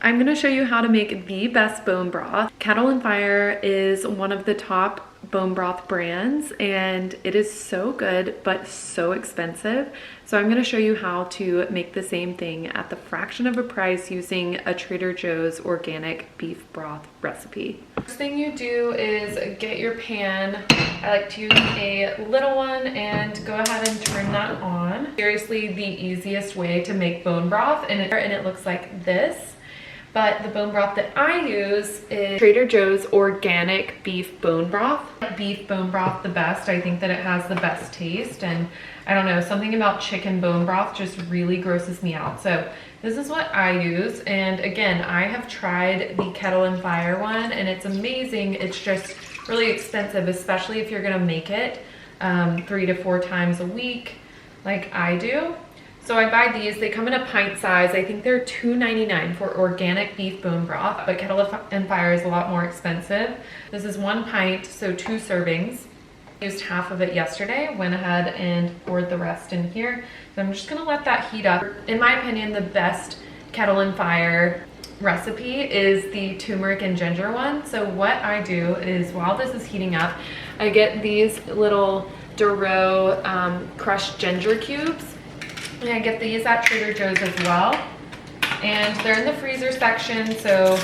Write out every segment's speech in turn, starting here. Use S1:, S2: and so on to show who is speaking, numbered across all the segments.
S1: I'm gonna show you how to make the best bone broth. Kettle and Fire is one of the top bone broth brands and it is so good but so expensive. So I'm gonna show you how to make the same thing at the fraction of a price using a Trader Joe's organic beef broth recipe. First thing you do is get your pan. I like to use a little one and go ahead and turn that on. Seriously, the easiest way to make bone broth, and it looks like this. But the bone broth that I use is Trader Joe's organic beef bone broth. Beef bone broth the best. I think that it has the best taste, and I don't know, something about chicken bone broth just really grosses me out. So this is what I use, and again, I have tried the Kettle and Fire one and it's amazing. It's just really expensive, especially if you're gonna make it 3 to 4 times a week like I do. So I buy these, they come in a pint size. I think they're $2.99 for organic beef bone broth, but Kettle and Fire is a lot more expensive. This is 1 pint, so 2 servings. I used half of it yesterday, went ahead and poured the rest in here. So I'm just gonna let that heat up. In my opinion, the best Kettle and Fire recipe is the turmeric and ginger one. So what I do is while this is heating up, I get these little Duro crushed ginger cubes. And I get these at Trader Joe's as well. And they're in the freezer section, so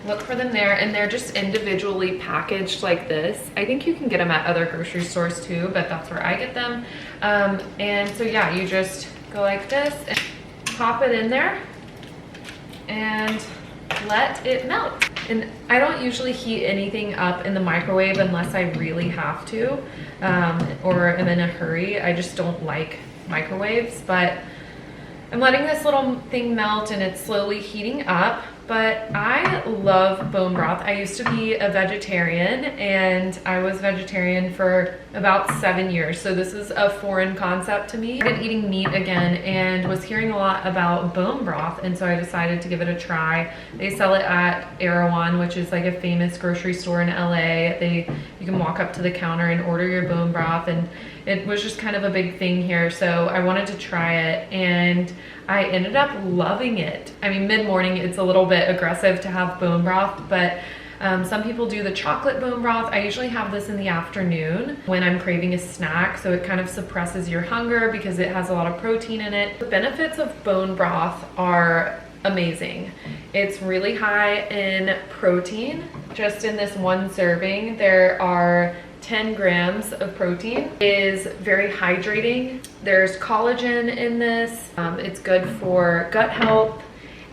S1: look for them there. And they're just individually packaged like this. I think you can get them at other grocery stores too, but that's where I get them. And so yeah, you just go like this and pop it in there and let it melt. And I don't usually heat anything up in the microwave unless I really have to, or am in a hurry. I just don't like microwaves, but I'm letting this little thing melt and it's slowly heating up. But I love bone broth. I used to be a vegetarian and I was vegetarian for about 7 years. So this is a foreign concept to me. I started eating meat again and was hearing a lot about bone broth. And so I decided to give it a try. They sell it at Erewhon, which is like a famous grocery store in LA. You can walk up to the counter and order your bone broth, and it was just kind of a big thing here. So I wanted to try it and I ended up loving it. I mean, mid-morning, it's a little bit aggressive to have bone broth, but some people do the chocolate bone broth. I usually have this in the afternoon when I'm craving a snack, so it kind of suppresses your hunger because it has a lot of protein in it. The benefits of bone broth are amazing. It's really high in protein. Just in this 1 serving, there are 10 grams of protein. It is very hydrating. There's collagen in this. It's good for gut health.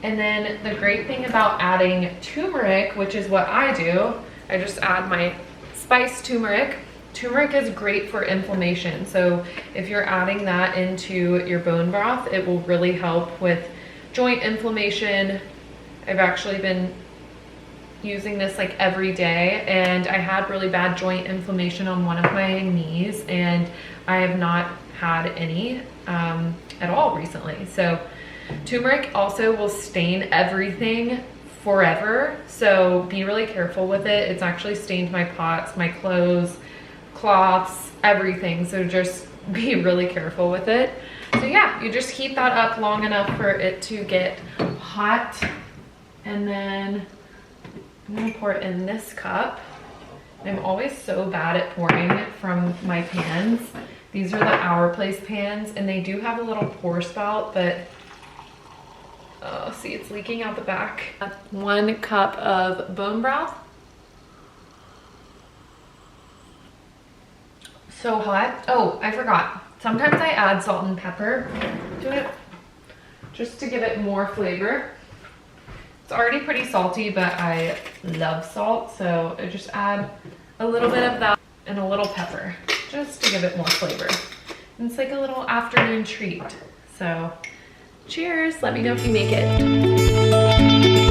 S1: And then the great thing about adding turmeric, which is what I do, I just add my spiced turmeric. Turmeric is great for inflammation. So if you're adding that into your bone broth, it will really help with joint inflammation. I've actually been using this like every day, and I had really bad joint inflammation on one of my knees and I have not had any at all recently. So turmeric also will stain everything forever, so be really careful with it. It's actually stained my pots, my clothes, cloths, everything, so just be really careful with it. So yeah, you just heat that up long enough for it to get hot, and then I'm gonna pour it in this cup. I'm always so bad at pouring from my pans. These are the Our Place pans, and they do have a little pour spout, but see, it's leaking out the back. 1 cup of bone broth. So hot. Oh, I forgot. Sometimes I add salt and pepper to it just to give it more flavor. It's already pretty salty, but I love salt, so I just add a little bit of that and a little pepper just to give it more flavor. And it's like a little afternoon treat. So cheers, let me know if you make it.